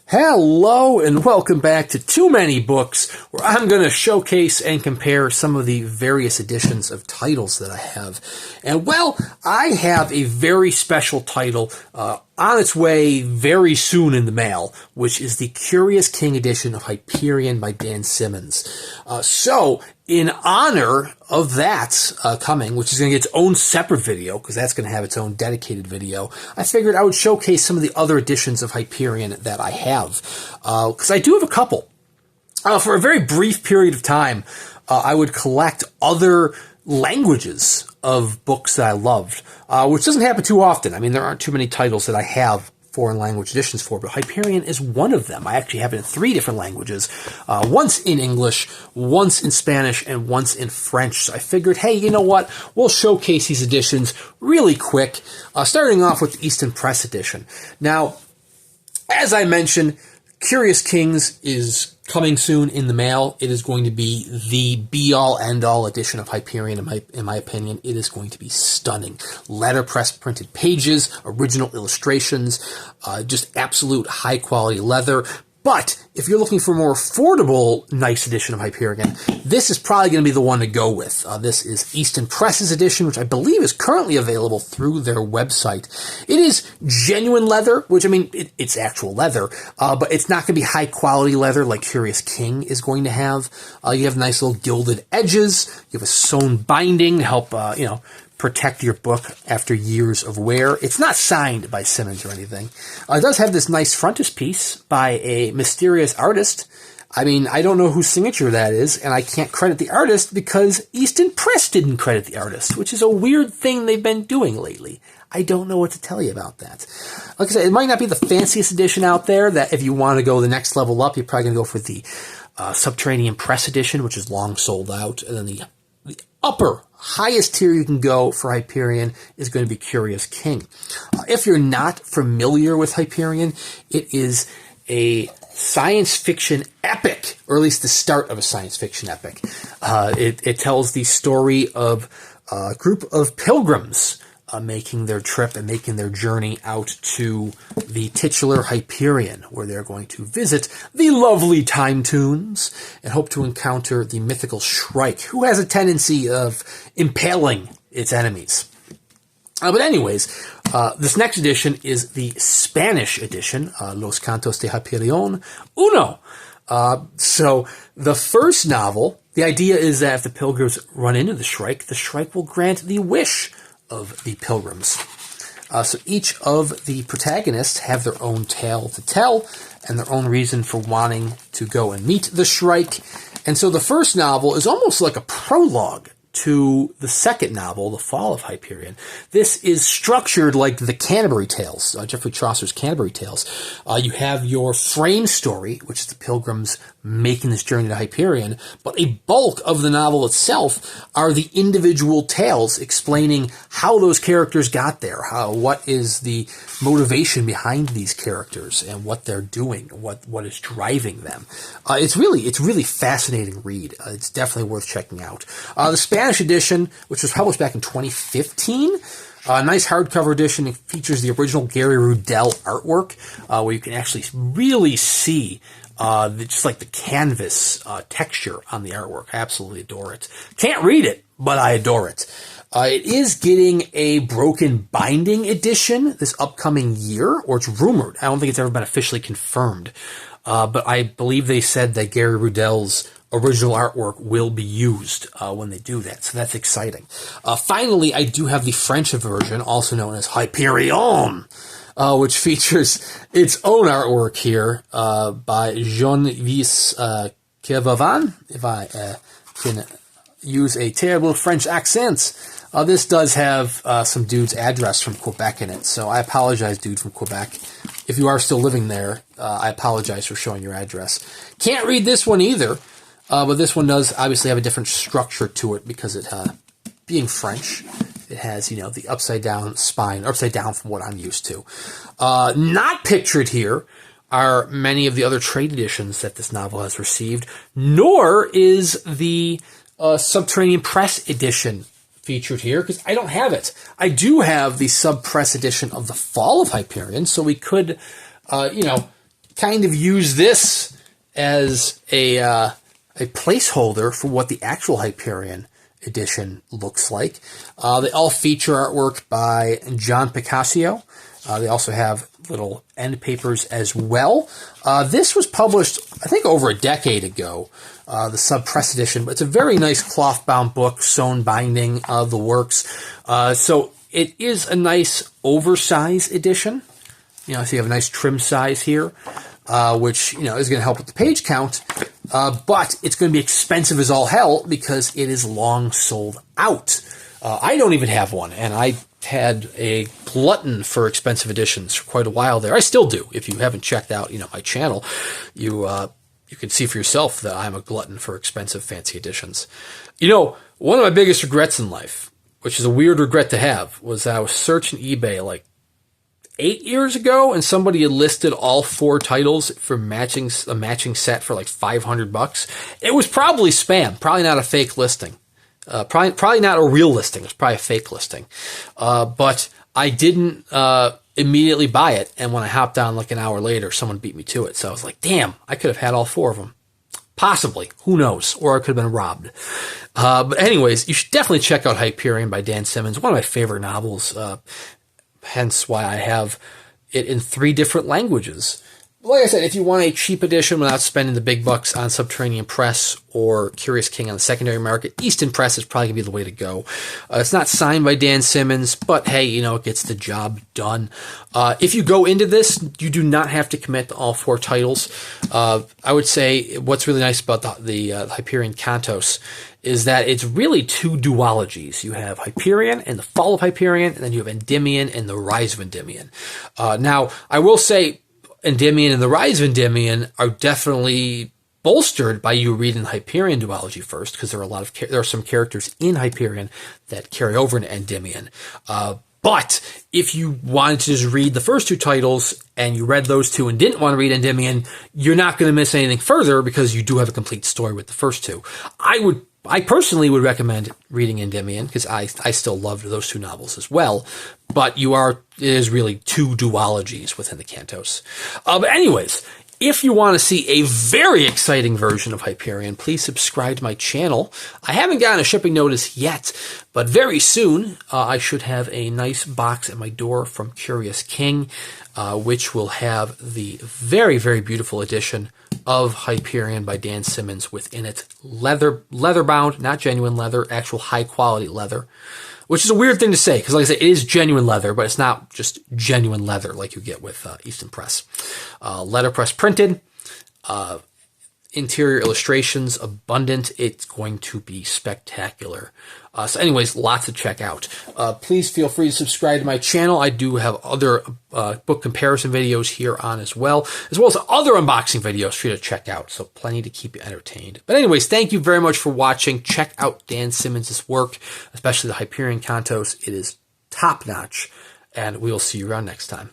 Hello and welcome back to Too Many Books, where I'm going to showcase and compare some of the various editions of titles that I have. And well, I have a very special title on its way very soon in the mail, which is the Curious King edition of Hyperion by Dan Simmons. So, in honor of that coming, which is going to get its own separate video, because that's going to have its own dedicated video, I figured I would showcase some of the other editions of Hyperion that I have. Because I do have a couple. For a very brief period of time, I would collect other languages of books that I loved, which doesn't happen too often. I mean, there aren't too many titles that I have foreign language editions for, but Hyperion is one of them. I actually have it in 3 different languages, once in English, once in Spanish, and once in French. So I figured, hey, you know what? We'll showcase these editions really quick, starting off with the Easton Press edition. Now, as I mentioned, Curious Kings is coming soon in the mail. It is going to be the be-all, end-all edition of Hyperion, in my opinion. It is going to be stunning. Letterpress printed pages, original illustrations, just absolute high-quality leather. But if you're looking for a more affordable, nice edition of Hyperion, this is probably going to be the one to go with. This is Easton Press's edition, which I believe is currently available through their website. It is genuine leather, which, I mean, it's actual leather, but it's not going to be high-quality leather like Curious King is going to have. You have nice little gilded edges. You have a sewn binding to help, protect your book after years of wear. It's not signed by Simmons or anything. It does have this nice frontispiece by a mysterious artist. I mean, I don't know whose signature that is, and I can't credit the artist because Easton Press didn't credit the artist, which is a weird thing they've been doing lately. I don't know what to tell you about that. Like I said, it might not be the fanciest edition out there, that if you want to go the next level up, you're probably going to go for the Subterranean Press edition, which is long sold out, and then the upper, highest tier you can go for Hyperion is going to be Curious King. If you're not familiar with Hyperion, it is a science fiction epic, or at least the start of a science fiction epic. It tells the story of a group of pilgrims making their trip and making their journey out to the titular Hyperion, where they're going to visit the lovely Time Tombs and hope to encounter the mythical Shrike, who has a tendency of impaling its enemies. But anyways, this next edition is the Spanish edition, Los Cantos de Hyperion Uno. So the first novel, the idea is that if the pilgrims run into the Shrike will grant the wish of the pilgrims. So each of the protagonists have their own tale to tell and their own reason for wanting to go and meet the Shrike. And so the first novel is almost like a prologue to the second novel, The Fall of Hyperion. This is structured like the Canterbury Tales, Geoffrey Chaucer's Canterbury Tales. You have your frame story, which is the pilgrims making this journey to Hyperion, but a bulk of the novel itself are the individual tales explaining how those characters got there, what is the motivation behind these characters and what they're doing, what is driving them. It's really fascinating read. It's definitely worth checking out. The Spanish edition, which was published back in 2015, a nice hardcover edition. It features the original Gary Rudell artwork, where you can actually really see just like the canvas texture on the artwork. I absolutely adore it. Can't read it, but I adore it. It is getting a broken binding edition this upcoming year, or it's rumored. I don't think it's ever been officially confirmed. But I believe they said that Gary Rudell's original artwork will be used when they do that, so that's exciting. Finally, I do have the French version, also known as Hyperion, which features its own artwork here by Jean-Yves Kervavan, if I can use a terrible French accent. This does have some dude's address from Quebec in it, so I apologize, dude from Quebec. If you are still living there, I apologize for showing your address. Can't read this one either, but this one does obviously have a different structure to it because it, being French, it has, the upside-down spine, upside down from what I'm used to. Not pictured here are many of the other trade editions that this novel has received, nor is the Subterranean Press edition featured here, because I don't have it. I do have the Sub Press edition of The Fall of Hyperion, so we could, kind of use this as a placeholder for what the actual Hyperion edition looks like. They all feature artwork by John Picasso. They also have little end papers as well. This was published, I think, over a decade ago, the Sub Press edition, but it's a very nice cloth-bound book, sewn binding of the works. So it is a nice oversized edition. So you have a nice trim size here, which, is going to help with the page count. But it's going to be expensive as all hell because it is long sold out. I don't even have one, and I had a glutton for expensive editions for quite a while there. I still do. If you haven't checked out, my channel, you can see for yourself that I'm a glutton for expensive, fancy editions. One of my biggest regrets in life, which is a weird regret to have, was that I was searching eBay like 8 years ago, and somebody had listed all 4 titles for a matching set for like $500. It was probably spam, probably not a fake listing. Probably not a real listing. It was probably a fake listing. But I didn't immediately buy it. And when I hopped on like an hour later, someone beat me to it. So I was like, damn, I could have had all 4 of them. Possibly. Who knows? Or I could have been robbed. But anyways, you should definitely check out Hyperion by Dan Simmons. One of my favorite novels. Hence why I have it in 3 different languages. Like I said, if you want a cheap edition without spending the big bucks on Subterranean Press or Curious King on the secondary market, Easton Press is probably going to be the way to go. It's not signed by Dan Simmons, but hey, it gets the job done. If you go into this, you do not have to commit to all 4 titles. I would say what's really nice about the Hyperion Cantos is that it's really 2 duologies. You have Hyperion and the Fall of Hyperion, and then you have Endymion and the Rise of Endymion. Now, I will say, Endymion and the Rise of Endymion are definitely bolstered by you reading the Hyperion duology first, because there are some characters in Hyperion that carry over into Endymion. But if you wanted to just read the first 2 titles and you read those 2 and didn't want to read Endymion, you're not going to miss anything further because you do have a complete story with the first 2. I personally would recommend reading Endymion because I still loved those 2 novels as well. But it is really 2 duologies within the Cantos. But anyways, if you want to see a very exciting version of Hyperion, please subscribe to my channel. I haven't gotten a shipping notice yet, but very soon I should have a nice box at my door from Curious King, which will have the very, very beautiful edition of Hyperion by Dan Simmons within it. Leather bound, not genuine leather, actual high quality leather. Which is a weird thing to say, because like I said, it is genuine leather, but it's not just genuine leather like you get with Easton Press. Letterpress printed, interior illustrations abundant. It's going to be spectacular. So anyways, lots to check out. Please feel free to subscribe to my channel. I do have other book comparison videos here on as well as other unboxing videos for you to check out. So plenty to keep you entertained. But anyways, thank you very much for watching. Check out Dan Simmons' work, especially the Hyperion Cantos. It is top-notch, and we will see you around next time.